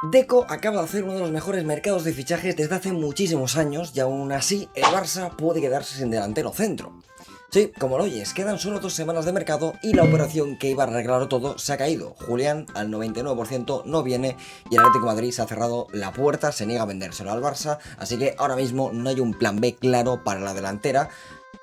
Deco acaba de hacer uno de los mejores mercados de fichajes desde hace muchísimos años y aún así el Barça puede quedarse sin delantero centro. Sí, como lo oyes, quedan solo 2 semanas de mercado y la operación que iba a arreglarlo todo se ha caído. Julián al 99% no viene y el Atlético de Madrid se ha cerrado la puerta, se niega a vendérselo al Barça, así que ahora mismo no hay un plan B claro para la delantera,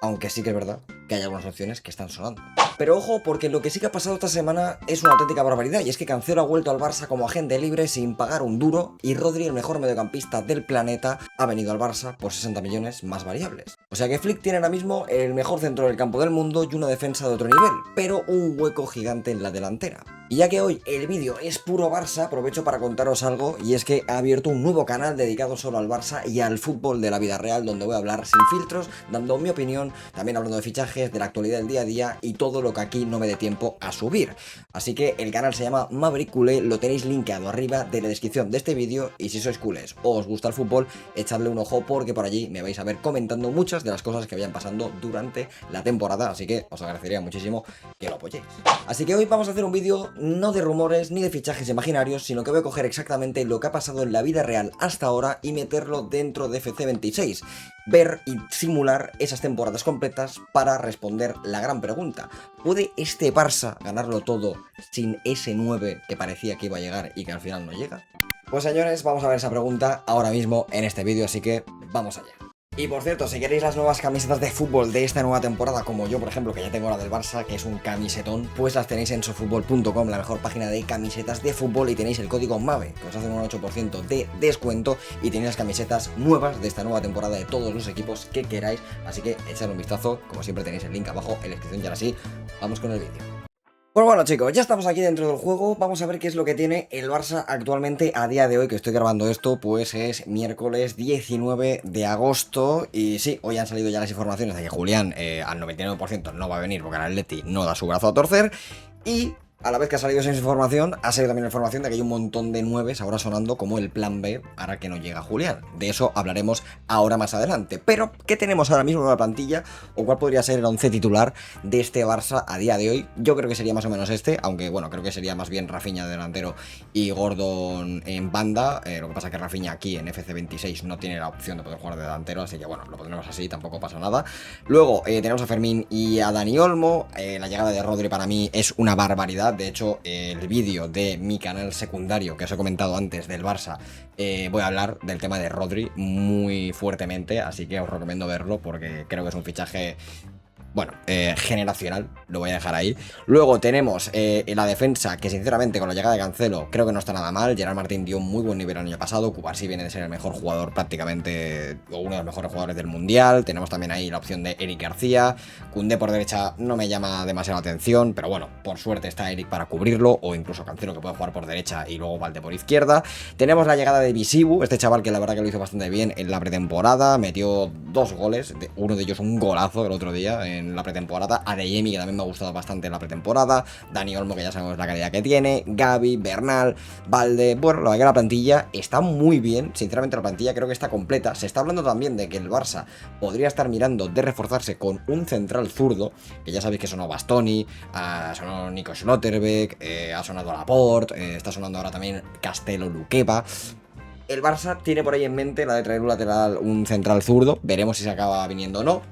aunque sí que es verdad que hay algunas opciones que están sonando. Pero ojo, porque lo que sí que ha pasado esta semana es una auténtica barbaridad, y es que Cancelo ha vuelto al Barça como agente libre sin pagar un duro, y Rodri, el mejor mediocampista del planeta, ha venido al Barça por 60 millones más variables. O sea que Flick tiene ahora mismo el mejor centro del campo del mundo y una defensa de otro nivel, pero un hueco gigante en la delantera. Y ya que hoy el vídeo es puro Barça, aprovecho para contaros algo, y es que he abierto un nuevo canal dedicado solo al Barça y al fútbol de la vida real, donde voy a hablar sin filtros, dando mi opinión, también hablando de fichajes, de la actualidad del día a día y todo lo que aquí no me dé tiempo a subir. Así que el canal se llama Maverick Culé, lo tenéis linkeado arriba de la descripción de este vídeo, y si sois culés o os gusta el fútbol, echadle un ojo porque por allí me vais a ver comentando muchas de las cosas que vayan pasando durante la temporada, así que os agradecería muchísimo que lo apoyéis. Así que hoy vamos a hacer un vídeo no de rumores ni de fichajes imaginarios, sino que voy a coger exactamente lo que ha pasado en la vida real hasta ahora y meterlo dentro de FC26. Ver y simular esas temporadas completas para responder la gran pregunta: ¿puede este Barça ganarlo todo sin ese 9 que parecía que iba a llegar y que al final no llega? Pues señores, vamos a ver esa pregunta ahora mismo en este vídeo, así que vamos allá. Y por cierto, si queréis las nuevas camisetas de fútbol de esta nueva temporada, como yo por ejemplo, que ya tengo la del Barça, que es un camisetón, pues las tenéis en sofutbol.com, la mejor página de camisetas de fútbol, y tenéis el código MAVE, que os hace un 8% de descuento, y tenéis las camisetas nuevas de esta nueva temporada de todos los equipos que queráis, así que echad un vistazo, como siempre tenéis el link abajo en la descripción, y ahora sí, vamos con el vídeo. Pues bueno chicos, ya estamos aquí dentro del juego, vamos a ver qué es lo que tiene el Barça actualmente a día de hoy, que estoy grabando esto, pues es miércoles 19 de agosto, y sí, hoy han salido ya las informaciones de que Julián al 99% no va a venir porque el Atleti no da su brazo a torcer, y a la vez que ha salido esa información, ha salido también la información de que hay un montón de 9 ahora sonando como el plan B para que no llega Julián. De eso hablaremos ahora más adelante. Pero, ¿qué tenemos ahora mismo en la plantilla? ¿O cuál podría ser el 11 titular de este Barça a día de hoy? Yo creo que sería más o menos este, aunque bueno, creo que sería más bien Rafinha de delantero y Gordon en banda. Lo que pasa es que Rafinha aquí en FC26 no tiene la opción de poder jugar de delantero, así que bueno, lo pondremos así, tampoco pasa nada. Luego tenemos a Fermín y a Dani Olmo. La llegada de Rodri para mí es una barbaridad. De hecho, el vídeo de mi canal secundario que os he comentado antes del Barça, voy a hablar del tema de Rodri muy fuertemente, así que os recomiendo verlo porque creo que es un fichaje, bueno, generacional, lo voy a dejar ahí. Luego tenemos la defensa, que sinceramente con la llegada de Cancelo creo que no está nada mal. Gerard Martín dio un muy buen nivel el año pasado. Cubarsí viene de ser el mejor jugador prácticamente, o uno de los mejores jugadores del mundial. Tenemos también ahí la opción de Eric García. Koundé por derecha no me llama demasiado la atención, pero bueno, por suerte está Eric para cubrirlo, o incluso Cancelo, que puede jugar por derecha y luego Valde por izquierda. Tenemos la llegada de Visibu, este chaval que la verdad que lo hizo bastante bien en la pretemporada. Metió 2 goles, uno de ellos un golazo el otro día en la pretemporada. Adeyemi, que también me ha gustado bastante en la pretemporada. Dani Olmo, que ya sabemos la calidad que tiene. Gavi, Bernal, Valde. Bueno, la verdad que la plantilla está muy bien. Sinceramente la plantilla creo que está completa. Se está hablando también de que el Barça podría estar mirando de reforzarse con un central zurdo, que ya sabéis que sonó Bastoni, ha sonado Nico Schlotterbeck, ha sonado Laporte, está sonando ahora también Castelo Luqueba. El Barça tiene por ahí en mente la de traer un lateral, un central zurdo. Veremos si se acaba viniendo o no.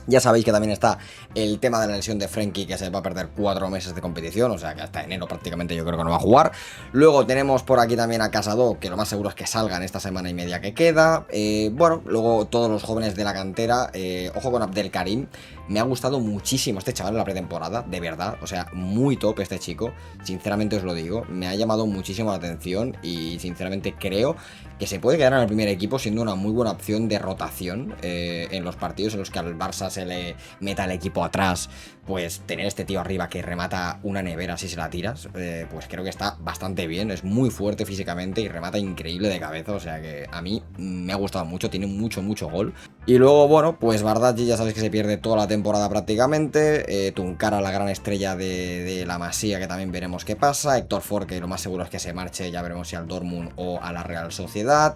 Ya sabéis que también está el tema de la lesión de Frenkie, que se va a perder 4 meses de competición, o sea que hasta enero prácticamente yo creo que no va a jugar. Luego tenemos por aquí también a Casado, que lo más seguro es que salga en esta semana y media que queda. Bueno, luego todos los jóvenes de la cantera, ojo con Abdelkarim. Me ha gustado muchísimo este chaval en la pretemporada, de verdad, o sea, muy top este chico, sinceramente os lo digo, me ha llamado muchísimo la atención y sinceramente creo que se puede quedar en el primer equipo siendo una muy buena opción de rotación en los partidos en los que al Barça se le meta el equipo atrás. Pues tener este tío arriba que remata una nevera si se la tiras, pues creo que está bastante bien, es muy fuerte físicamente y remata increíble de cabeza, o sea que a mí me ha gustado mucho, tiene mucho gol. Y luego, bueno, pues Bardghji ya sabéis que se pierde toda la temporada prácticamente. Tunkara, la gran estrella de la Masía, que también veremos qué pasa. Héctor Ford, que lo más seguro es que se marche, ya veremos si al Dortmund o a la Real Sociedad.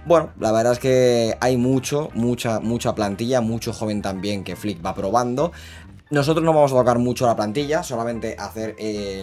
Bueno, la verdad es que hay mucha plantilla, mucho joven también que Flick va probando. Nosotros no vamos a tocar mucho la plantilla, solamente hacer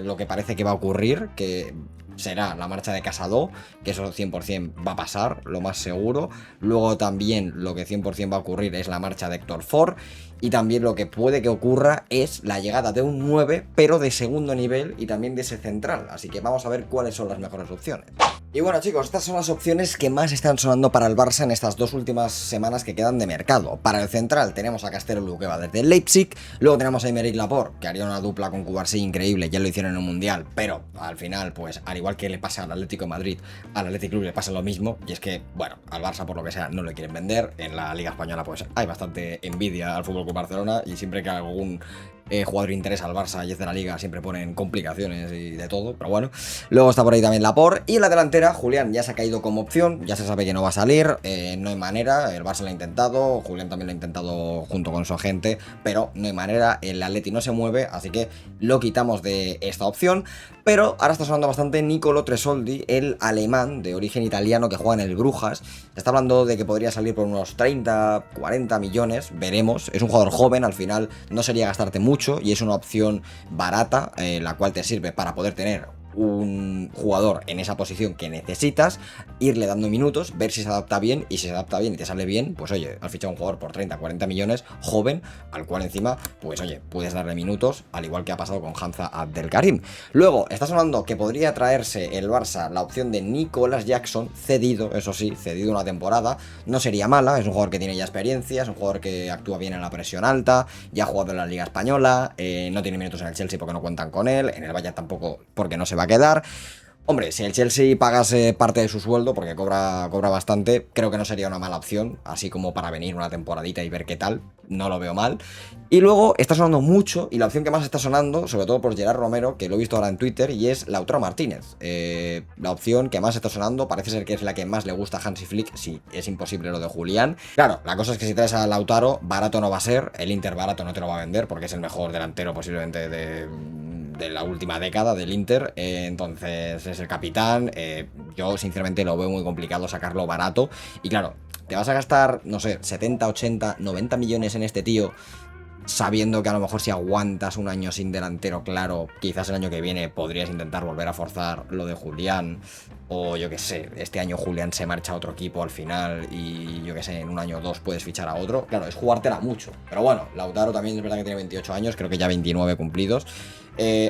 lo que parece que va a ocurrir, que será la marcha de Casado, que eso 100% va a pasar, lo más seguro. Luego también lo que 100% va a ocurrir es la marcha de Héctor Ford. Y también lo que puede que ocurra es la llegada de un 9, pero de segundo nivel y también de ese central. Así que vamos a ver cuáles son las mejores opciones. Y bueno, chicos, estas son las opciones que más están sonando para el Barça en estas 2 últimas semanas que quedan de mercado. Para el central tenemos a Castello, que va desde el Leipzig. Luego tenemos a Aymeric Laporte, que haría una dupla con Cubarsí increíble, ya lo hicieron en un mundial, pero al final, pues al igual que le pasa al Atlético de Madrid, al Athletic Club le pasa lo mismo. Y es que, bueno, al Barça por lo que sea no le quieren vender. En la Liga Española pues hay bastante envidia al FC Barcelona y siempre que algún jugador interesa al Barça y es de la Liga siempre ponen complicaciones y de todo, pero bueno. Luego está por ahí también Laporte y en la delantera Julián ya se ha caído como opción, ya se sabe que no va a salir, no hay manera, el Barça lo ha intentado, Julián también lo ha intentado junto con su agente, pero no hay manera, el Atleti no se mueve, así que lo quitamos de esta opción. Pero ahora está sonando bastante Nicolo Tresoldi, el alemán de origen italiano que juega en el Brujas. Se está hablando de que podría salir por unos 30, 40 millones, veremos. Es un jugador joven, al final no sería gastarte mucho y es una opción barata, la cual te sirve para poder tener un jugador en esa posición que necesitas, irle dando minutos, ver si se adapta bien, y si se adapta bien y te sale bien, pues oye, has fichado un jugador por 30, 40 millones, joven, al cual encima, pues oye, puedes darle minutos, al igual que ha pasado con Hamza Abdelkarim. Luego, está sonando que podría traerse el Barça la opción de Nicolas Jackson, cedido, eso sí, cedido una temporada, no sería mala, es un jugador que tiene ya experiencia, es un jugador que actúa bien en la presión alta, ya ha jugado en la Liga Española, no tiene minutos en el Chelsea porque no cuentan con él, en el Bayern tampoco porque no se va a quedar. Hombre, si el Chelsea pagase parte de su sueldo, porque cobra bastante, creo que no sería una mala opción, así como para venir una temporadita y ver qué tal, no lo veo mal. Y luego está sonando mucho, y la opción que más está sonando, sobre todo por Gerard Romero, que lo he visto ahora en Twitter, y es Lautaro Martínez. La opción que más está sonando, parece ser que es la que más le gusta a Hansi Flick, sí, es imposible lo de Julián. Claro, la cosa es que si traes a Lautaro, barato no va a ser, el Inter barato no te lo va a vender, porque es el mejor delantero posiblemente de la última década del Inter, entonces es el capitán, yo sinceramente lo veo muy complicado sacarlo barato, y claro, te vas a gastar, no sé, 70, 80, 90 millones en este tío, sabiendo que a lo mejor si aguantas un año sin delantero claro, quizás el año que viene podrías intentar volver a forzar lo de Julián, o yo que sé, este año Julián se marcha a otro equipo al final y yo que sé, en un año o dos puedes fichar a otro. Claro, es jugártela mucho, pero bueno, Lautaro también es verdad que tiene 28 años, creo que ya 29 cumplidos.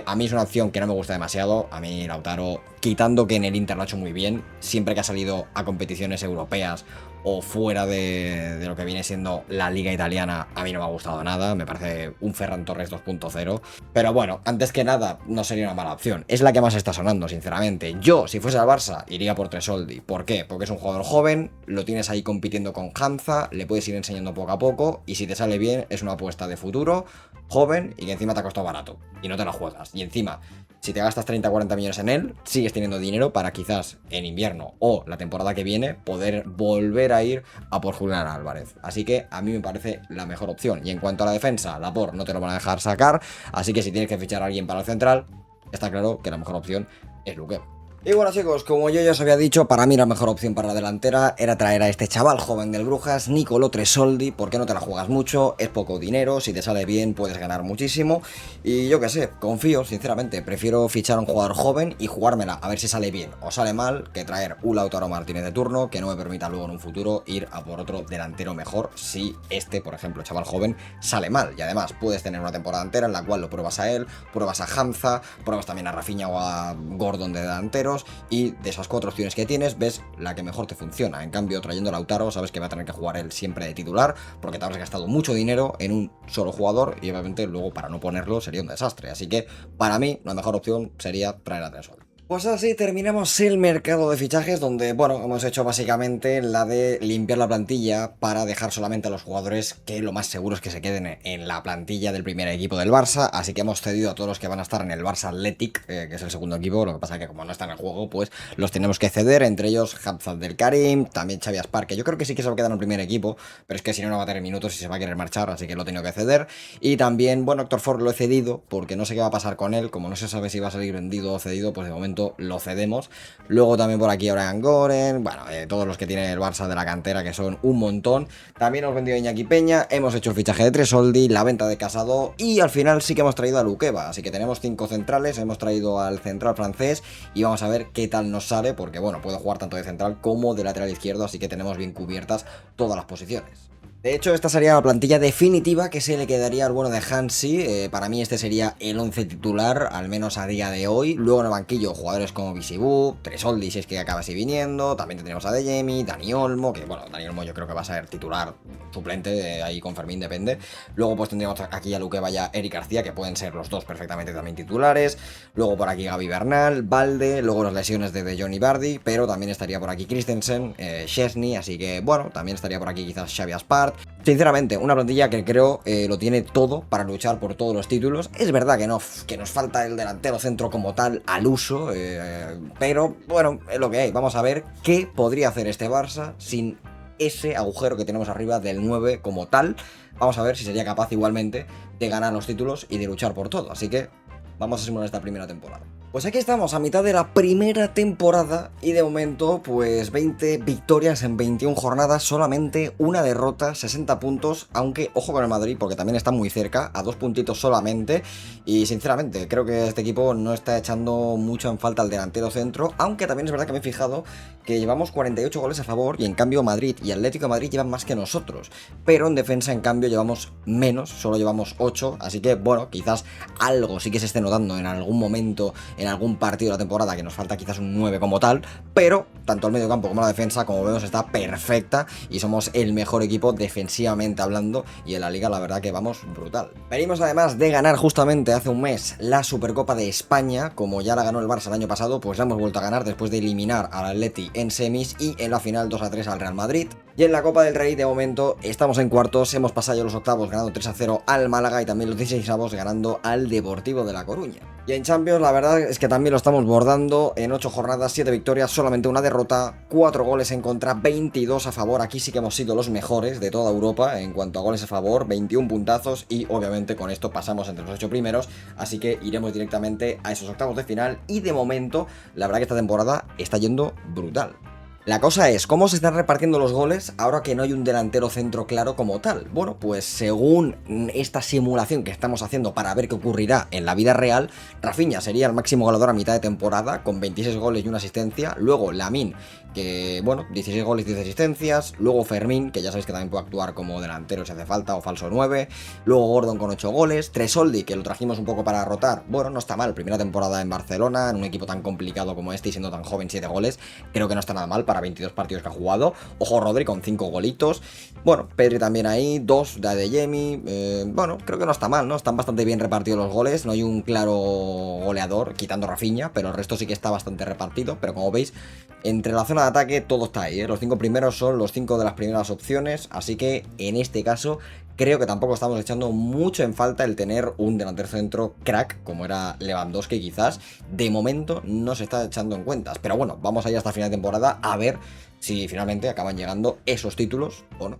A mí es una opción que no me gusta demasiado. A mí Lautaro, quitando que en el Inter lo ha hecho muy bien, siempre que ha salido a competiciones europeas o fuera de lo que viene siendo la liga italiana, a mí no me ha gustado nada, me parece un Ferran Torres 2.0, pero bueno, antes que nada no sería una mala opción, es la que más está sonando sinceramente. Yo, si fuese al Barça, iría por Tresoldi. ¿Por qué? Porque es un jugador joven, lo tienes ahí compitiendo con Hamza, le puedes ir enseñando poco a poco, y si te sale bien es una apuesta de futuro, joven, y que encima te ha costado barato, y no te la juegas, y encima si te gastas 30 o 40 millones en él, sigues teniendo dinero para quizás en invierno o la temporada que viene poder volver a ir a por Julián Álvarez. Así que a mí me parece la mejor opción. Y en cuanto a la defensa, Laporte no te lo van a dejar sacar, así que si tienes que fichar a alguien para el central, está claro que la mejor opción es Luque. Y bueno chicos, como yo ya os había dicho, para mí la mejor opción para la delantera era traer a este chaval joven del Brujas, Nicolo Tresoldi, porque no te la juegas mucho, es poco dinero, si te sale bien puedes ganar muchísimo, y yo qué sé, confío sinceramente, prefiero fichar a un jugador joven y jugármela a ver si sale bien o sale mal, que traer un Lautaro Martínez de turno, que no me permita luego en un futuro ir a por otro delantero mejor, si este, por ejemplo, chaval joven, sale mal, y además puedes tener una temporada entera en la cual lo pruebas a él, pruebas a Hamza, pruebas también a Rafinha o a Gordon de delanteros, y de esas 4 opciones que tienes, ves la que mejor te funciona. En cambio, trayendo a Lautaro, sabes que va a tener que jugar él siempre de titular, porque te habrás gastado mucho dinero en un solo jugador, y obviamente luego para no ponerlo sería un desastre. Así que, para mí, la mejor opción sería traer a Tresoldi. Pues así terminamos el mercado de fichajes, donde, bueno, hemos hecho básicamente la de limpiar la plantilla para dejar solamente a los jugadores que lo más seguro es que se queden en la plantilla del primer equipo del Barça, así que hemos cedido a todos los que van a estar en el Barça Athletic, que es el segundo equipo, lo que pasa es que como no están en el juego, pues los tenemos que ceder, entre ellos Hamza Abdelkarim, también Xavi Aspar, que yo creo que sí que se va a quedar en el primer equipo, pero es que si no, no va a tener minutos y se va a querer marchar, así que lo he tenido que ceder, y también, bueno, Héctor Ford lo he cedido, porque no sé qué va a pasar con él, como no se sabe si va a salir vendido o cedido, pues de momento tanto lo cedemos. Luego también por aquí Brian Goren, bueno, todos los que tiene el Barça de la cantera, que son un montón. También hemos vendido a Iñaki Peña, hemos hecho el fichaje de Tresoldi, la venta de Casado y al final sí que hemos traído a Luqueba. Así que tenemos 5 centrales, hemos traído al central francés y vamos a ver qué tal nos sale, porque bueno, puedo jugar tanto de central como de lateral izquierdo, así que tenemos bien cubiertas todas las posiciones. De hecho, esta sería la plantilla definitiva que se le quedaría al bueno de Hansi. Para mí este sería el 11 titular, al menos a día de hoy. Luego en el banquillo jugadores como Visibu, Tresoldi si es que acaba así viniendo. También tendremos a Adeyemi, Dani Olmo, que bueno, Dani Olmo yo creo que va a ser titular suplente, ahí con Fermín depende. Luego pues tendríamos aquí a Luqueba y a Eric García, que pueden ser los dos perfectamente también titulares. Luego por aquí Gaby Bernal, Valde, luego las lesiones de Johnny Bardi, pero también estaría por aquí Christensen, Szczesny, así que bueno, también estaría por aquí quizás Xavi Aspart. Sinceramente, una plantilla que creo lo tiene todo para luchar por todos los títulos. Es verdad que nos falta el delantero centro como tal al uso, pero bueno, es lo que hay. Vamos a ver qué podría hacer este Barça sin ese agujero que tenemos arriba del 9 como tal. Vamos a ver si sería capaz igualmente de ganar los títulos y de luchar por todo. Así que vamos a simular esta primera temporada. Pues aquí estamos a mitad de la primera temporada y de momento pues 20 victorias en 21 jornadas, solamente una derrota, 60 puntos, aunque ojo con el Madrid porque también está muy cerca, a 2 puntitos solamente y sinceramente creo que este equipo no está echando mucho en falta al delantero centro, aunque también es verdad que me he fijado que llevamos 48 goles a favor y en cambio Madrid y Atlético de Madrid llevan más que nosotros, pero en defensa en cambio llevamos menos, solo llevamos 8, así que bueno, quizás algo sí que se esté notando en algún momento, en algún partido de la temporada, que nos falta quizás un 9 como tal, pero tanto el medio campo como la defensa, como vemos, está perfecta y somos el mejor equipo defensivamente hablando y en la liga la verdad que vamos brutal. Venimos además de ganar justamente hace un mes la Supercopa de España, como ya la ganó el Barça el año pasado, pues la hemos vuelto a ganar después de eliminar al Atleti en semis y en la final 2-3 al Real Madrid. Y en la Copa del Rey de momento estamos en cuartos, hemos pasado ya los octavos ganando 3-0 al Málaga y también los 16avos ganando al Deportivo de La Coruña. Y en Champions la verdad es que también lo estamos bordando, en 8 jornadas, 7 victorias, solamente una derrota, 4 goles en contra, 22 a favor, aquí sí que hemos sido los mejores de toda Europa en cuanto a goles a favor, 21 puntazos y obviamente con esto pasamos entre los 8 primeros, así que iremos directamente a esos octavos de final y de momento la verdad que esta temporada está yendo brutal. La cosa es, ¿cómo se están repartiendo los goles ahora que no hay un delantero centro claro como tal? Bueno, pues según esta simulación que estamos haciendo para ver qué ocurrirá en la vida real, Rafinha sería el máximo goleador a mitad de temporada con 26 goles y una asistencia, luego Lamine, que bueno, 16 goles y 10 asistencias, luego Fermín, que ya sabéis que también puede actuar como delantero si hace falta o falso 9, luego Gordon con 8 goles, Tresoldi, que lo trajimos un poco para rotar, bueno, no está mal, primera temporada en Barcelona, en un equipo tan complicado como este y siendo tan joven, 7 goles, creo que no está nada mal para 22 partidos que ha jugado. Ojo Rodri con 5 golitos. Bueno, Pedri también ahí, 2 de Adeyemi. Bueno, creo que no está mal, ¿no? Están bastante bien repartidos los goles. No hay un claro goleador, quitando Rafinha, pero el resto sí que está bastante repartido. Pero como veis, entre la zona de ataque todo está ahí, ¿eh? Los 5 primeros son los 5 de las primeras opciones. Así que en este caso creo que tampoco estamos echando mucho en falta el tener un delantero centro crack, como era Lewandowski quizás. De momento no se está echando en cuentas. Pero bueno, vamos a ir hasta final de temporada a ver si finalmente acaban llegando esos títulos o no.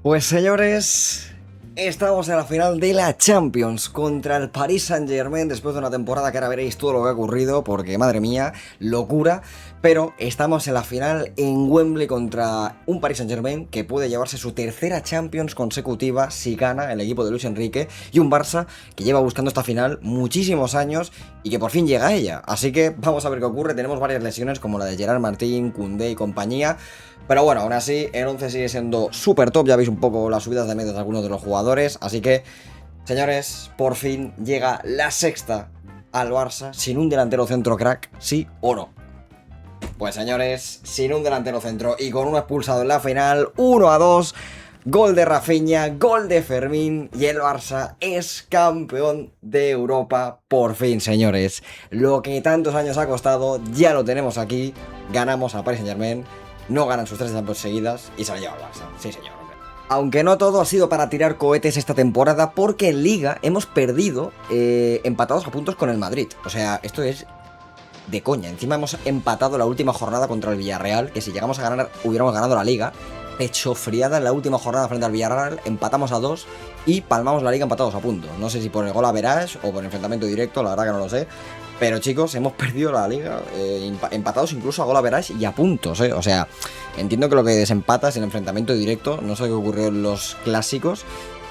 Pues señores, estamos en la final de la Champions contra el Paris Saint-Germain después de una temporada que ahora veréis todo lo que ha ocurrido porque madre mía, locura. Pero estamos en la final en Wembley contra un Paris Saint-Germain que puede llevarse su tercera Champions consecutiva si gana el equipo de Luis Enrique y un Barça que lleva buscando esta final muchísimos años y que por fin llega a ella. Así que vamos a ver qué ocurre. Tenemos varias lesiones como la de Gerard Martín, Koundé y compañía. Pero bueno, aún así el 11 sigue siendo súper top. Ya veis un poco las subidas de medias de algunos de los jugadores. Así que, señores, por fin llega la sexta al Barça sin un delantero centro crack, sí o no. Pues señores, sin un delantero centro y con uno expulsado en la final, 1-2, gol de Rafinha, gol de Fermín y el Barça es campeón de Europa por fin, señores. Lo que tantos años ha costado, ya lo tenemos aquí, ganamos a Paris Saint-Germain, no ganan sus 3 Champions seguidas y se la lleva el Barça, sí señor. Aunque no todo ha sido para tirar cohetes esta temporada, porque en Liga hemos perdido empatados a puntos con el Madrid. O sea, esto es de coña. Encima hemos empatado la última jornada contra el Villarreal, que si llegamos a ganar hubiéramos ganado la Liga. Pecho friada en la última jornada frente al Villarreal, empatamos a 2 y palmamos la Liga empatados a punto. No sé si por el gol average o por enfrentamiento directo, la verdad que no lo sé. Pero chicos, hemos perdido la liga, empatados incluso a gol average y a puntos, O sea, entiendo que lo que desempata es el enfrentamiento directo, no sé qué ocurrió en los clásicos,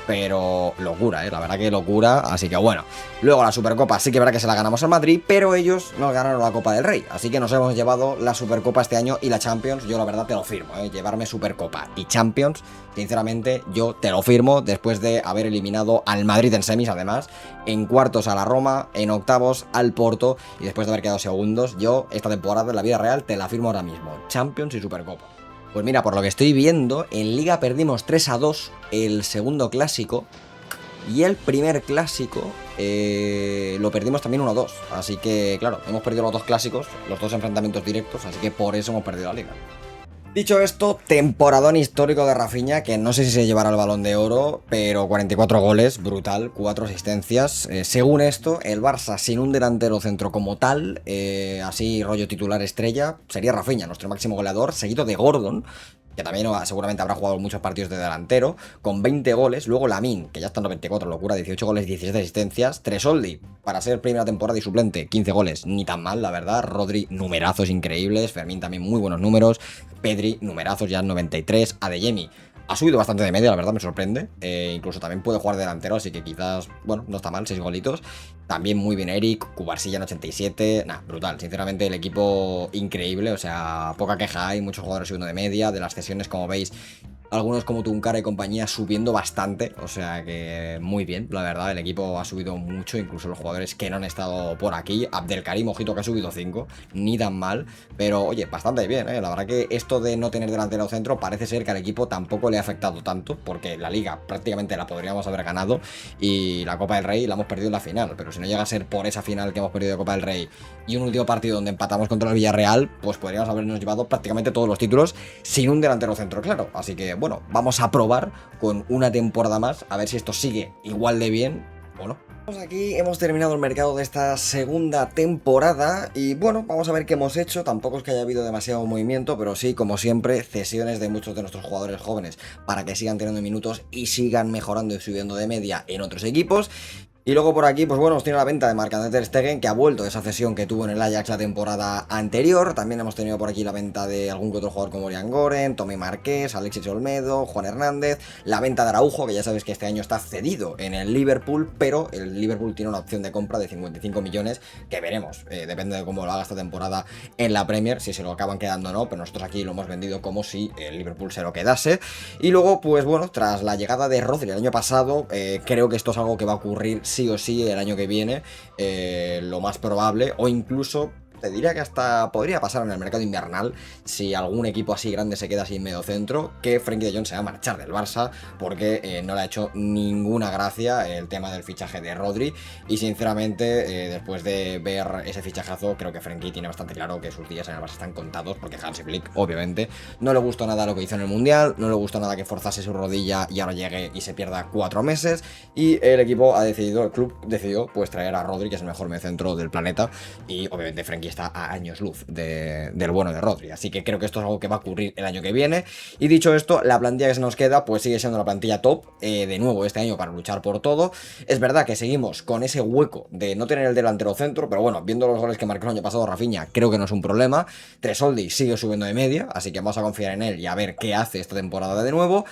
pero locura, la verdad que locura, así que bueno. Luego la Supercopa sí que verá que se la ganamos al Madrid, pero ellos nos ganaron la Copa del Rey, así que nos hemos llevado la Supercopa este año y la Champions, yo la verdad te lo firmo, llevarme Supercopa y Champions, sinceramente yo te lo firmo después de haber eliminado al Madrid en semis además, en cuartos a la Roma, en octavos al Porto y después de haber quedado segundos, yo esta temporada en la vida real te la firmo ahora mismo, Champions y Supercopa. Pues mira, por lo que estoy viendo, en Liga perdimos 3-2 el segundo clásico y el primer clásico lo perdimos también 1-2. Así que, claro, hemos perdido los dos clásicos, los dos enfrentamientos directos, así que por eso hemos perdido la Liga. Dicho esto, temporadón histórico de Rafinha, que no sé si se llevará el Balón de Oro, pero 44 goles, brutal, 4 asistencias. Según esto, el Barça sin un delantero centro como tal, así rollo titular estrella, sería Rafinha, nuestro máximo goleador, seguido de Gordon, que también seguramente habrá jugado muchos partidos de delantero, con 20 goles. Luego Lamine, que ya está en 94, locura, 18 goles, 17 asistencias. Tresoldi, para ser primera temporada y suplente, 15 goles, ni tan mal, la verdad. Rodri, numerazos increíbles. Fermín también muy buenos números. Pedri, numerazos ya en 93. Adeyemi ha subido bastante de media, la verdad me sorprende. Incluso también puede jugar delantero, así que quizás, bueno, no está mal, 6 golitos. También muy bien Eric, Cubarsilla en 87. Nah, brutal, sinceramente el equipo increíble, o sea, poca queja hay, muchos jugadores subiendo de media. De las cesiones, como veis, algunos como Tunkara y compañía subiendo bastante, o sea que muy bien, la verdad, el equipo ha subido mucho, incluso los jugadores que no han estado por aquí. Abdelkarim, ojito, que ha subido 5, ni tan mal, pero oye, bastante bien, la verdad que esto de no tener delantero centro parece ser que al equipo tampoco le ha afectado tanto, porque la Liga prácticamente la podríamos haber ganado y la Copa del Rey la hemos perdido en la final, pero si no llega a ser por esa final que hemos perdido de Copa del Rey y un último partido donde empatamos contra el Villarreal, pues podríamos habernos llevado prácticamente todos los títulos sin un delantero centro, claro, así que bueno, vamos a probar con una temporada más, a ver si esto sigue igual de bien o no. Aquí hemos terminado el mercado de esta segunda temporada y bueno, vamos a ver qué hemos hecho. Tampoco es que haya habido demasiado movimiento, pero sí, como siempre, cesiones de muchos de nuestros jugadores jóvenes para que sigan teniendo minutos y sigan mejorando y subiendo de media en otros equipos. Y luego por aquí, pues bueno, hemos tenido la venta de Marc-André ter Stegen, que ha vuelto de esa cesión que tuvo en el Ajax la temporada anterior. También hemos tenido por aquí la venta de algún que otro jugador como Orián Goren, Tomé Marqués, Alexis Olmedo, Juan Hernández. La venta de Araujo, que ya sabes que este año está cedido en el Liverpool, pero el Liverpool tiene una opción de compra de 55 millones, que veremos, depende de cómo lo haga esta temporada en la Premier, si se lo acaban quedando o no, pero nosotros aquí lo hemos vendido como si el Liverpool se lo quedase. Y luego, pues bueno, tras la llegada de Rodri el año pasado, creo que esto es algo que va a ocurrir sí o sí el año que viene, lo más probable, o incluso te diría que hasta podría pasar en el mercado invernal si algún equipo así grande se queda sin medio centro, que Frenkie de Jong se va a marchar del Barça porque no le ha hecho ninguna gracia el tema del fichaje de Rodri y sinceramente después de ver ese fichajazo creo que Frenkie tiene bastante claro que sus días en el Barça están contados porque Hansi Flick obviamente no le gustó nada lo que hizo en el Mundial, no le gustó nada que forzase su rodilla y ahora llegue y se pierda 4 meses y el equipo ha decidido, el club decidió pues traer a Rodri, que es el mejor mediocentro del planeta y obviamente Frenkie está a años luz del bueno de Rodri, así que creo que esto es algo que va a ocurrir el año que viene. Y dicho esto, la plantilla que se nos queda pues sigue siendo la plantilla top de nuevo este año para luchar por todo. Es verdad que seguimos con ese hueco de no tener el delantero centro, pero bueno, viendo los goles que marcó el año pasado Rafinha, creo que no es un problema. Tresoldi sigue subiendo de media, así que vamos a confiar en él y a ver qué hace esta temporada de nuevo.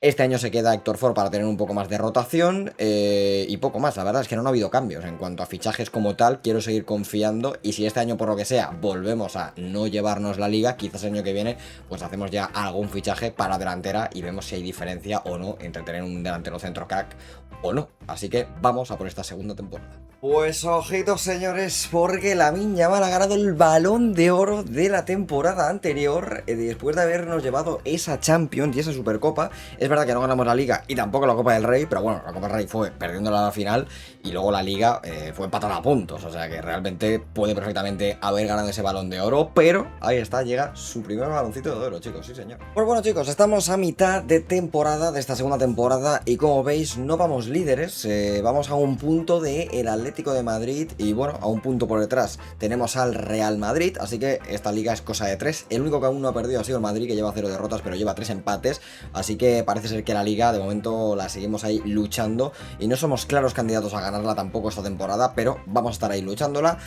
Este año se queda Héctor Ford para tener un poco más de rotación y poco más. La verdad es que no ha habido cambios en cuanto a fichajes como tal. Quiero seguir confiando y si este año por lo que sea volvemos a no llevarnos la liga, quizás el año que viene pues hacemos ya algún fichaje para delantera y vemos si hay diferencia o no entre tener un delantero centro crack o no. Así que vamos a por esta segunda temporada. Pues ojitos señores, porque Lamine Yamal ha ganado el Balón de Oro de la temporada anterior después de habernos llevado esa Champions y esa Supercopa. Es verdad que no ganamos la Liga y tampoco la Copa del Rey, pero bueno, la Copa del Rey fue perdiéndola a la final y luego la Liga fue empatada a puntos, o sea que realmente puede perfectamente haber ganado ese Balón de Oro, pero ahí está, llega su primer baloncito de oro, chicos, sí señor. Pues bueno chicos, estamos a mitad de temporada, de esta segunda temporada y como veis no vamos líderes, vamos a un punto del Atlético Atlético de Madrid y bueno, a un punto por detrás tenemos al Real Madrid, así que esta liga es cosa de 3. El único que aún no ha perdido ha sido el Madrid, que lleva 0 derrotas pero lleva 3 empates, así que parece ser que la liga de momento la seguimos ahí luchando y no somos claros candidatos a ganarla tampoco esta temporada, pero vamos a estar ahí luchándola.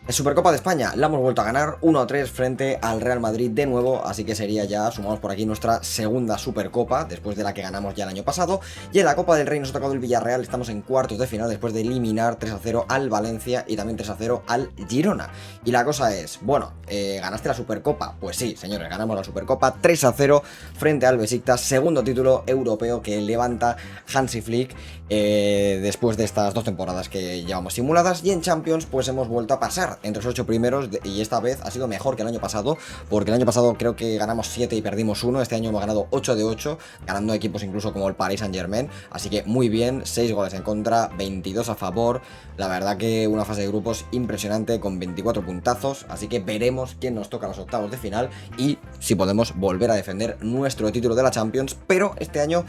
En Supercopa de España la hemos vuelto a ganar 1-3 frente al Real Madrid de nuevo, así que sería ya, sumamos por aquí nuestra segunda Supercopa después de la que ganamos ya el año pasado. Y en la Copa del Rey nos ha tocado el Villarreal, estamos en cuartos de final después de eliminar 3-0 al Valencia y también 3-0 al Girona. Y la cosa es, bueno, ¿ganaste la Supercopa? Pues sí, señores, ganamos la Supercopa 3-0 frente al Besiktas, segundo título europeo que levanta Hansi Flick después de estas 2 temporadas que llevamos simuladas. Y en Champions pues hemos vuelto a pasar entre los 8 primeros y esta vez ha sido mejor que el año pasado, porque el año pasado creo que ganamos 7 y perdimos 1, este año hemos ganado 8 de 8, ganando equipos incluso como el Paris Saint-Germain, así que muy bien, 6 goles en contra, 22 a favor, la verdad que una fase de grupos impresionante con 24 puntazos, así que veremos quién nos toca los octavos de final y si podemos volver a defender nuestro título de la Champions, pero este año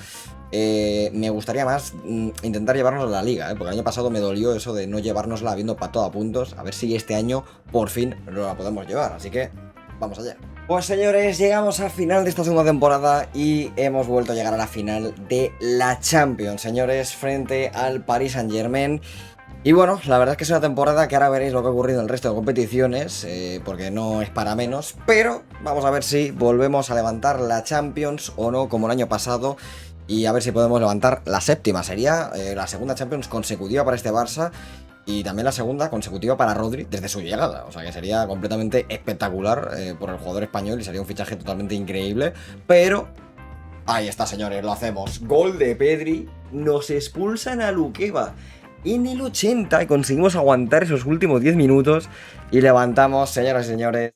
me gustaría más intentar llevarnos a la liga, porque el año pasado me dolió eso de no llevárnosla habiendo patado a puntos, a ver si este año por fin nos la podemos llevar, así que vamos allá. Pues señores, llegamos al final de esta segunda temporada y hemos vuelto a llegar a la final de la Champions, señores, frente al Paris Saint-Germain. Y bueno, la verdad es que es una temporada que ahora veréis lo que ha ocurrido en el resto de competiciones, porque no es para menos, pero vamos a ver si volvemos a levantar la Champions o no, como el año pasado, y a ver si podemos levantar la séptima. Sería la segunda Champions consecutiva para este Barça y también la segunda consecutiva para Rodri desde su llegada, o sea que sería completamente espectacular por el jugador español y sería un fichaje totalmente increíble, pero ahí está, señores, lo hacemos. Gol de Pedri, nos expulsan a Luqueba en el 80 y conseguimos aguantar esos últimos 10 minutos y levantamos, señoras y señores.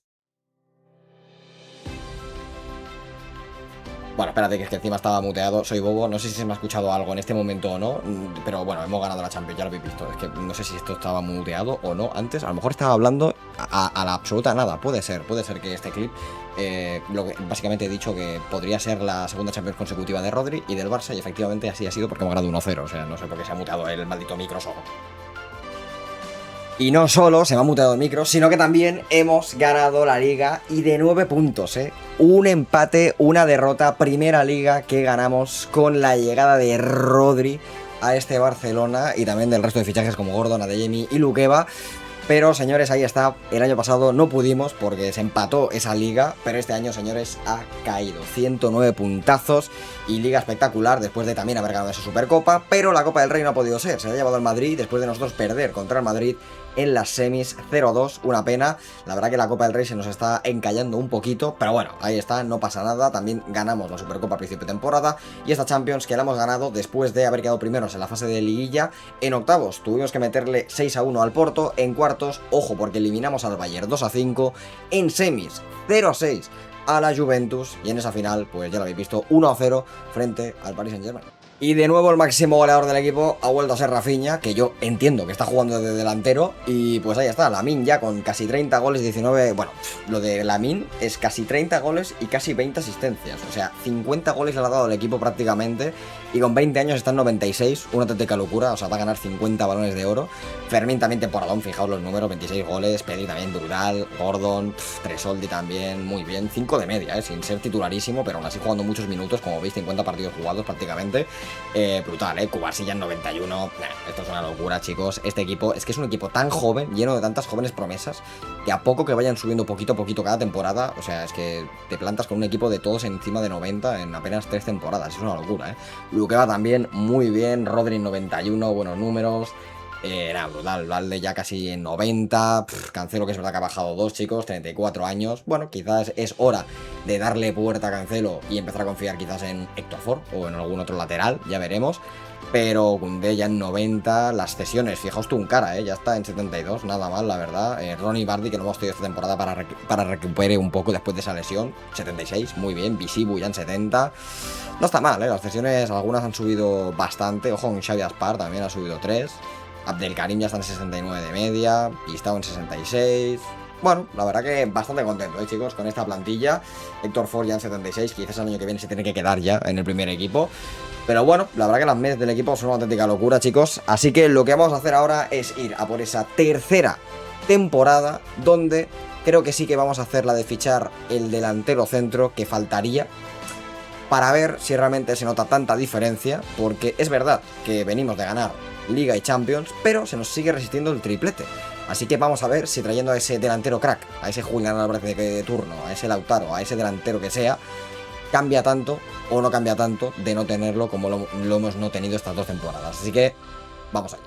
Bueno, espérate, que es que encima estaba muteado, soy bobo, no sé si se me ha escuchado algo en este momento o no, pero bueno, hemos ganado la Champions, ya lo habéis visto, es que no sé si esto estaba muteado o no antes, a lo mejor estaba hablando a la absoluta nada, puede ser que este clip, básicamente he dicho que podría ser la segunda Champions consecutiva de Rodri y del Barça, y efectivamente así ha sido porque hemos ganado 1-0, o sea, no sé por qué se ha muteado el maldito micro solo. Y no solo se me ha muteado el micro, sino que también hemos ganado la liga y de 9 puntos, un empate, una derrota, primera liga que ganamos con la llegada de Rodri a este Barcelona y también del resto de fichajes como Gordon, Adeyemi y Luqueba. Pero señores, ahí está, el año pasado no pudimos porque se empató esa liga, pero este año, señores, ha caído 109 puntazos y liga espectacular después de también haber ganado esa Supercopa, pero la Copa del Rey no ha podido ser, se la ha llevado el Madrid después de nosotros perder contra el Madrid en las semis 0-2, una pena, la verdad que la Copa del Rey se nos está encallando un poquito, pero bueno, ahí está, no pasa nada, también ganamos la Supercopa a principio de temporada y esta Champions que la hemos ganado después de haber quedado primeros en la fase de liguilla. En octavos tuvimos que meterle 6-1 al Porto, en cuartos, ojo, porque eliminamos al Bayern 2-5, en semis 0-6 a la Juventus y en esa final, pues ya lo habéis visto, 1-0 frente al Paris Saint-Germain. Y de nuevo el máximo goleador del equipo ha vuelto a ser Rafinha, que yo entiendo que está jugando de delantero. Y pues ahí está, Lamine ya con casi 30 goles, 19... Bueno, lo de Lamine es casi 30 goles y casi 20 asistencias. O sea, 50 goles le ha dado el equipo prácticamente. Y con 20 años está en 96, una auténtica locura. O sea, va a ganar 50 balones de oro. Fermín también temporadón, fijaos los números, 26 goles. Pedri también brutal, Gordon, Tresoldi también, muy bien. 5 de media, sin ser titularísimo, pero aún así jugando muchos minutos, como veis, 50 partidos jugados prácticamente. Brutal, Cubarsí ya en 91. Esto es una locura, chicos. Este equipo es que es un equipo tan joven, lleno de tantas jóvenes promesas, que a poco que vayan subiendo poquito a poquito cada temporada, o sea, es que te plantas con un equipo de todos encima de 90 en apenas 3 temporadas. Es una locura, Luqueba también muy bien, Rodri en 91, buenos números. Era brutal, Valde ya casi en 90, Cancelo que es verdad que ha bajado 2, chicos, 34 años, bueno, quizás es hora de darle puerta a Cancelo y empezar a confiar quizás en Héctor Ford o en algún otro lateral, ya veremos, pero Koundé ya en 90, las cesiones, fijaos tú un cara, ya está en 72, nada mal, la verdad, Ronnie Bardi que no hemos tenido esta temporada para recupere un poco después de esa lesión, 76, muy bien, Visibu ya en 70, no está mal, las cesiones algunas han subido bastante, ojo, en Xavi Aspar también ha subido 3, Abdelkarim ya está en 69 de media, Pistao en 66, bueno, la verdad que bastante contento, chicos, con esta plantilla. Héctor Ford ya en 76, quizás el año que viene se tiene que quedar ya en el primer equipo. Pero bueno, la verdad que las meses del equipo son una auténtica locura, chicos. Así que lo que vamos a hacer ahora es ir a por esa tercera temporada, donde creo que sí que vamos a hacer la de fichar el delantero centro que faltaría, para ver si realmente se nota tanta diferencia, porque es verdad que venimos de ganar Liga y Champions, pero se nos sigue resistiendo el triplete. Así que vamos a ver si trayendo a ese delantero crack, a ese Julián Álvarez de turno, a ese Lautaro, a ese delantero que sea, cambia tanto o no cambia tanto de no tenerlo como lo hemos no tenido estas 2 temporadas. Así que vamos allá.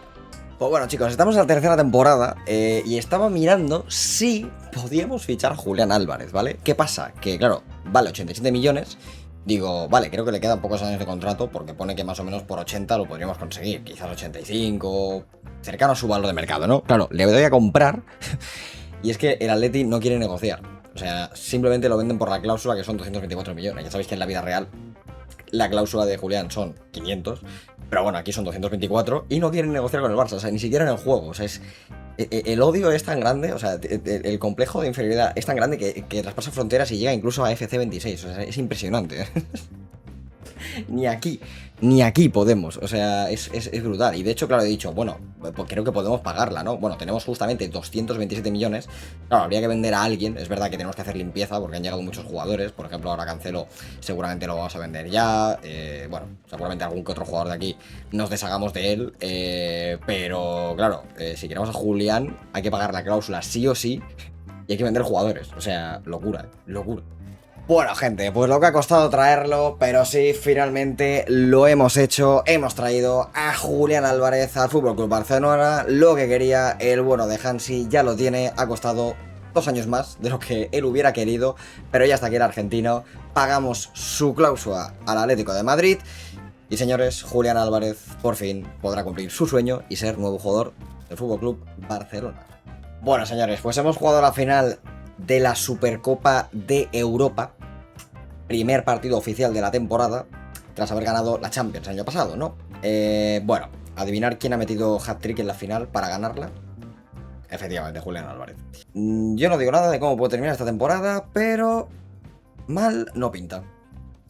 Pues bueno, chicos, estamos en la tercera temporada y estaba mirando si podíamos fichar a Julián Álvarez, ¿vale? ¿Qué pasa? Que claro, vale 87 millones. Digo, vale, creo que le quedan pocos años de contrato porque pone que más o menos por 80 lo podríamos conseguir. Quizás 85, cercano a su valor de mercado, ¿no? Claro, le doy a comprar y es que el Atleti no quiere negociar. O sea, simplemente lo venden por la cláusula, que son 224 millones. Ya sabéis que en la vida real la cláusula de Julián son 500, pero bueno, aquí son 224 y no quieren negociar con el Barça, o sea, ni siquiera en el juego. O sea, el odio es tan grande, o sea, el complejo de inferioridad es tan grande que traspasa fronteras y llega incluso a FC26, o sea, es impresionante. Ni aquí podemos, o sea, es brutal. Y de hecho, claro, he dicho, bueno, pues creo que podemos pagarla, ¿no? Bueno, tenemos justamente 227 millones. Claro, habría que vender a alguien. Es verdad que tenemos que hacer limpieza porque han llegado muchos jugadores. Por ejemplo, ahora Cancelo seguramente lo vamos a vender ya. Bueno, seguramente algún que otro jugador de aquí nos deshagamos de él. Pero, claro, si queremos a Julián, hay que pagar la cláusula sí o sí. Y hay que vender jugadores. O sea, locura, locura. Bueno, gente, pues lo que ha costado traerlo, pero sí, finalmente lo hemos hecho. Hemos traído a Julián Álvarez al FC Barcelona. Lo que quería el bueno de Hansi ya lo tiene. Ha costado 2 años más de lo que él hubiera querido, pero ya está aquí el argentino. Pagamos su cláusula al Atlético de Madrid. Y señores, Julián Álvarez por fin podrá cumplir su sueño y ser nuevo jugador del FC Barcelona. Bueno, señores, pues hemos jugado la final de la Supercopa de Europa, primer partido oficial de la temporada, tras haber ganado la Champions el año pasado, ¿no? Bueno, adivinar quién ha metido hat-trick en la final para ganarla. Efectivamente, Julián Álvarez. Yo no digo nada de cómo puede terminar esta temporada, pero mal no pinta.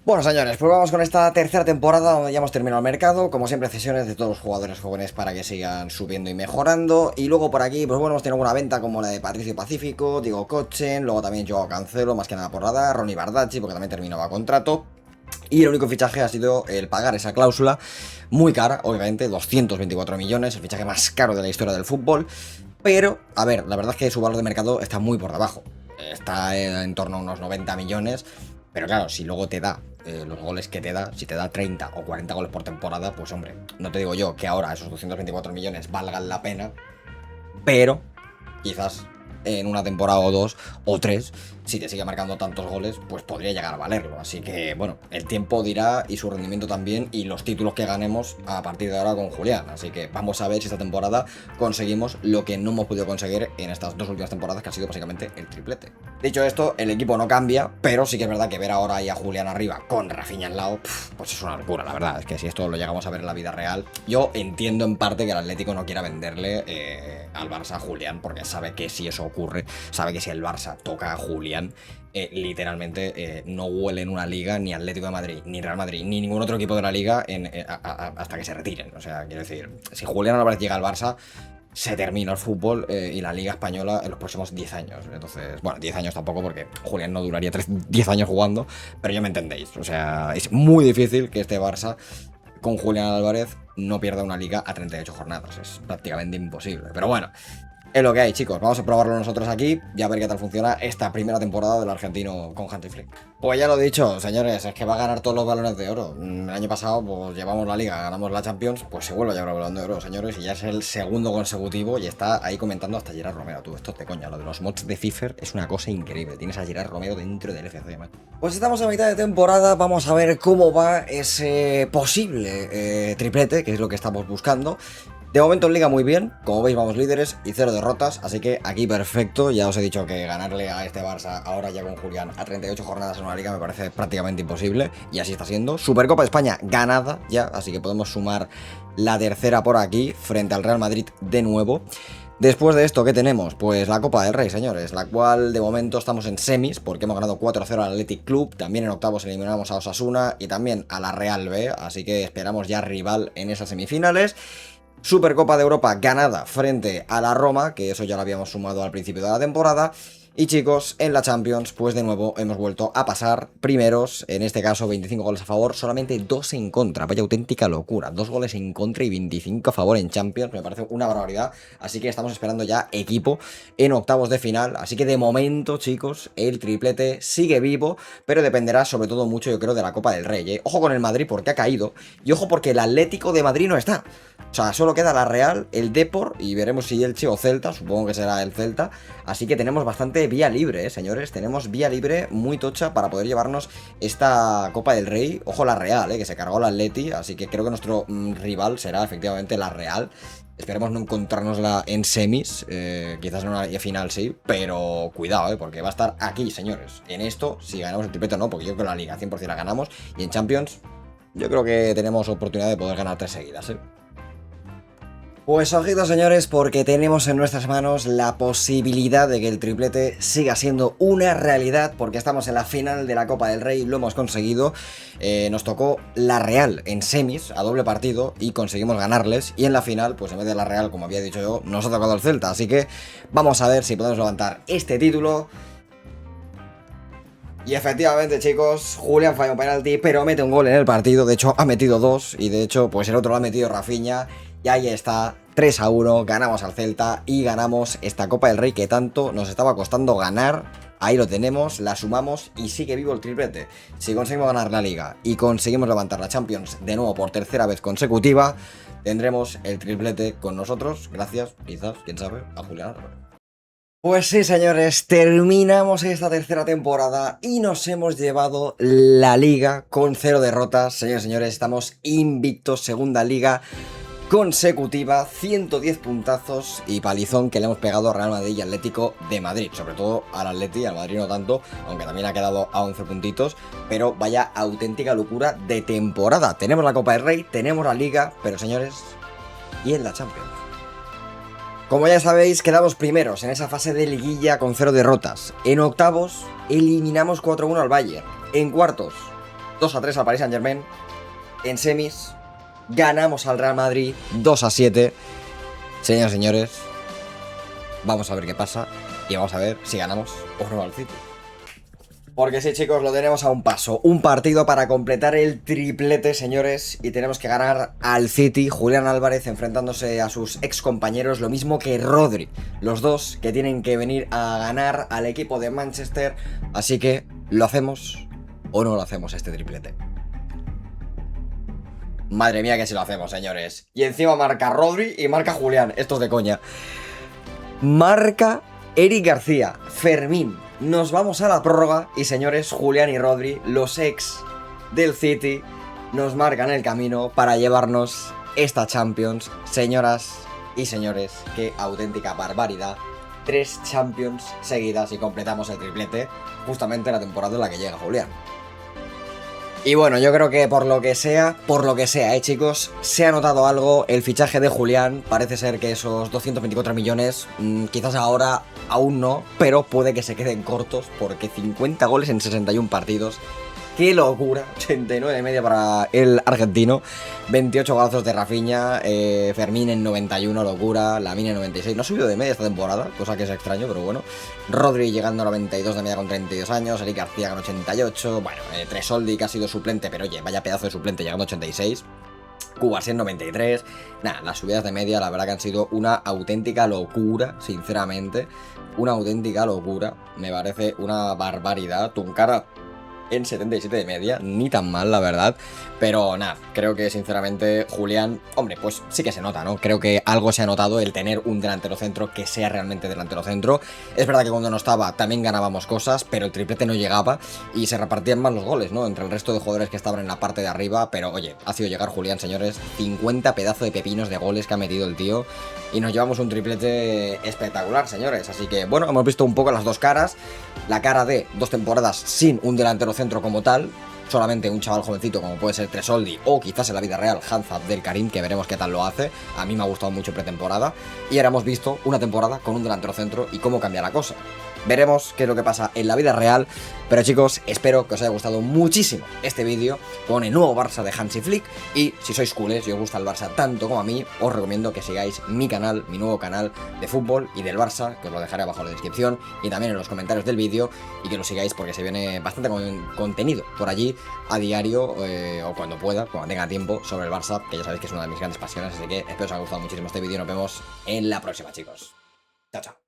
Bueno, señores, pues vamos con esta tercera temporada donde ya hemos terminado el mercado. Como siempre, cesiones de todos los jugadores jóvenes para que sigan subiendo y mejorando. Y luego por aquí, pues bueno, hemos tenido alguna venta como la de Patricio Pacífico, Diego Kochen, luego también Joao Cancelo, más que nada por radar, Ronny Bardacci, porque también terminaba contrato. Y el único fichaje ha sido el pagar esa cláusula, muy cara, obviamente, 224 millones, el fichaje más caro de la historia del fútbol. Pero, a ver, la verdad es que su valor de mercado está muy por debajo. Está en torno a unos 90 millones. Pero claro, si luego te da los goles que te da, si te da 30 o 40 goles por temporada, pues hombre, no te digo yo que ahora esos 224 millones valgan la pena, pero quizás en una temporada o 2 o 3, si te sigue marcando tantos goles, pues podría llegar a valerlo. Así que bueno, el tiempo dirá y su rendimiento también y los títulos que ganemos a partir de ahora con Julián. Así que vamos a ver si esta temporada conseguimos lo que no hemos podido conseguir en estas 2 últimas temporadas, que ha sido básicamente el triplete. Dicho esto, el equipo no cambia, pero sí que es verdad que ver ahora ahí a Julián arriba con Rafinha al lado, pues es una locura, la verdad. Es que si esto lo llegamos a ver en la vida real, yo entiendo en parte que el Atlético no quiera venderle al Barça a Julián, porque sabe que si eso ocurre, sabe que si el Barça toca a Julián, literalmente no huele en una liga ni Atlético de Madrid, ni Real Madrid, ni ningún otro equipo de la liga hasta que se retiren. O sea, quiero decir, si Julián Álvarez llega al Barça, se termina el fútbol y la Liga Española en los próximos 10 años. Entonces, bueno, 10 años tampoco porque Julián no duraría 10 años jugando, pero ya me entendéis. O sea, es muy difícil que este Barça con Julián Álvarez no pierda una liga a 38 jornadas. Es prácticamente imposible. Pero bueno, es lo que hay, chicos. Vamos a probarlo nosotros aquí y a ver qué tal funciona esta primera temporada del argentino con Hansi Flick. Pues ya lo he dicho, señores, es que va a ganar todos los balones de oro. El año pasado, pues llevamos la liga, ganamos la Champions, pues se vuelve a llevar el balón de oro, señores, y ya es el segundo consecutivo y está ahí comentando hasta Gerard Romero. Tú, esto es de coña, lo de los mods de FIFA es una cosa increíble. Tienes a Gerard Romero dentro del FC, man. Pues estamos a mitad de temporada, vamos a ver cómo va ese posible triplete, que es lo que estamos buscando. De momento en Liga muy bien, como veis vamos líderes y 0 derrotas, así que aquí perfecto. Ya os he dicho que ganarle a este Barça ahora ya con Julián a 38 jornadas en una Liga me parece prácticamente imposible, y así está siendo. Supercopa de España ganada ya, así que podemos sumar la tercera por aquí frente al Real Madrid de nuevo. Después de esto, ¿qué tenemos? Pues la Copa del Rey, señores, la cual de momento estamos en semis, porque hemos ganado 4-0 al Athletic Club, también en octavos eliminamos a Osasuna y también a la Real B, así que esperamos ya rival en esas semifinales. Supercopa de Europa ganada frente a la Roma, que eso ya lo habíamos sumado al principio de la temporada. Y chicos, en la Champions, pues de nuevo hemos vuelto a pasar primeros, en este caso 25 goles a favor, solamente 2 en contra, vaya auténtica locura, 2 goles en contra y 25 a favor en Champions, me parece una barbaridad, así que estamos esperando ya equipo en octavos de final, así que de momento chicos, el triplete sigue vivo, pero dependerá sobre todo mucho yo creo de la Copa del Rey, ¿eh? Ojo con el Madrid porque ha caído, y ojo porque el Atlético de Madrid no está, o sea, solo queda la Real, el Depor, y veremos si Elche o Celta, supongo que será el Celta, así que tenemos bastante vía libre, señores. Tenemos vía libre muy tocha para poder llevarnos esta Copa del Rey. Ojo la Real, que se cargó la Atleti. Así que creo que nuestro rival será efectivamente la Real. Esperemos no encontrárnosla en semis. Quizás en una final sí. Pero cuidado, porque va a estar aquí, señores. En esto, si ganamos el triplete o no. Porque yo creo que la Liga 100% la ganamos. Y en Champions, yo creo que tenemos oportunidad de poder ganar 3 seguidas, Pues ojito señores, porque tenemos en nuestras manos la posibilidad de que el triplete siga siendo una realidad, porque estamos en la final de la Copa del Rey, lo hemos conseguido, nos tocó la Real en semis, a doble partido, y conseguimos ganarles, y en la final, pues en vez de la Real, como había dicho yo, nos ha tocado el Celta, así que vamos a ver si podemos levantar este título. Y efectivamente, chicos, Julián falla un penalti, pero mete un gol en el partido. De hecho, ha metido 2. Y de hecho, pues el otro lo ha metido Rafinha. Y ahí está, 3-1, ganamos al Celta y ganamos esta Copa del Rey que tanto nos estaba costando ganar. Ahí lo tenemos, la sumamos y sigue vivo el triplete. Si conseguimos ganar la Liga y conseguimos levantar la Champions de nuevo por tercera vez consecutiva, tendremos el triplete con nosotros. Gracias, quizás, quién sabe, a Julián. Pues sí, señores, terminamos esta tercera temporada y nos hemos llevado la Liga con 0 derrotas. Señores, señores, estamos invictos, segunda Liga consecutiva, 110 puntazos y palizón que le hemos pegado a Real Madrid y Atlético de Madrid, sobre todo al Atleti, al Madrid no tanto, aunque también ha quedado a 11 puntitos, pero vaya auténtica locura de temporada. Tenemos la Copa del Rey, tenemos la Liga, pero señores, ¿y en la Champions? Como ya sabéis, quedamos primeros en esa fase de liguilla con 0 derrotas. En octavos, eliminamos 4-1 al Bayern. En cuartos, 2-3 al Paris Saint-Germain. En semis, ganamos al Real Madrid 2-7. Señoras y señores, vamos a ver qué pasa y vamos a ver si ganamos o no al City. Porque sí, chicos, lo tenemos a un paso. Un partido para completar el triplete, señores. Y tenemos que ganar al City. Julián Álvarez enfrentándose a sus ex compañeros. Lo mismo que Rodri. Los dos que tienen que venir a ganar al equipo de Manchester. Así que, ¿lo hacemos o no lo hacemos este triplete? Madre mía que si lo hacemos, señores. Y encima marca Rodri y marca Julián. Esto es de coña. Marca Eric García. Fermín. Nos vamos a la prórroga y señores, Julián y Rodri, los ex del City, nos marcan el camino para llevarnos esta Champions. Señoras y señores, qué auténtica barbaridad. 3 Champions seguidas y completamos el triplete justamente en la temporada en la que llega Julián. Y bueno, yo creo que por lo que sea, chicos, se ha notado algo. El fichaje de Julián, parece ser que esos 224 millones, quizás ahora aún no, pero puede que se queden cortos, porque 50 goles en 61 partidos. ¡Qué locura! 89 de media para el argentino, 28 golazos de Rafinha, Fermín en 91, locura, Lamine en 96. No ha subido de media esta temporada, cosa que es extraño, pero bueno. Rodri llegando a 92 de media con 32 años, Eric García con 88, bueno, Tresoldi que ha sido suplente, pero oye, vaya pedazo de suplente llegando a 86. Cubas en 93. Nada, las subidas de media la verdad que han sido una auténtica locura, sinceramente. Una auténtica locura, me parece una barbaridad. Tunkara en 77 de media, ni tan mal la verdad, pero nada, creo que sinceramente Julián, hombre, pues sí que se nota, ¿no? Creo que algo se ha notado el tener un delantero centro que sea realmente delantero centro. Es verdad que cuando no estaba también ganábamos cosas, pero el triplete no llegaba y se repartían más los goles, ¿no? Entre el resto de jugadores que estaban en la parte de arriba, pero oye, ha sido llegar Julián, señores, 50 pedazos de pepinos de goles que ha metido el tío y nos llevamos un triplete espectacular, señores, así que bueno, hemos visto un poco las dos caras, la cara de 2 temporadas sin un delantero centro como tal, solamente un chaval jovencito como puede ser Tresoldi o quizás en la vida real Hanza Abdelkarim, que veremos qué tal lo hace. A mí me ha gustado mucho pretemporada y ahora hemos visto una temporada con un delantero centro y cómo cambia la cosa. Veremos qué es lo que pasa en la vida real, pero chicos, espero que os haya gustado muchísimo este vídeo con el nuevo Barça de Hansi Flick, y si sois culés y os gusta el Barça tanto como a mí, os recomiendo que sigáis mi canal, mi nuevo canal de fútbol y del Barça, que os lo dejaré abajo en la descripción y también en los comentarios del vídeo, y que lo sigáis porque se viene bastante contenido por allí a diario o cuando pueda, cuando tenga tiempo, sobre el Barça, que ya sabéis que es una de mis grandes pasiones, así que espero que os haya gustado muchísimo este vídeo y nos vemos en la próxima, chicos. Chao, chao.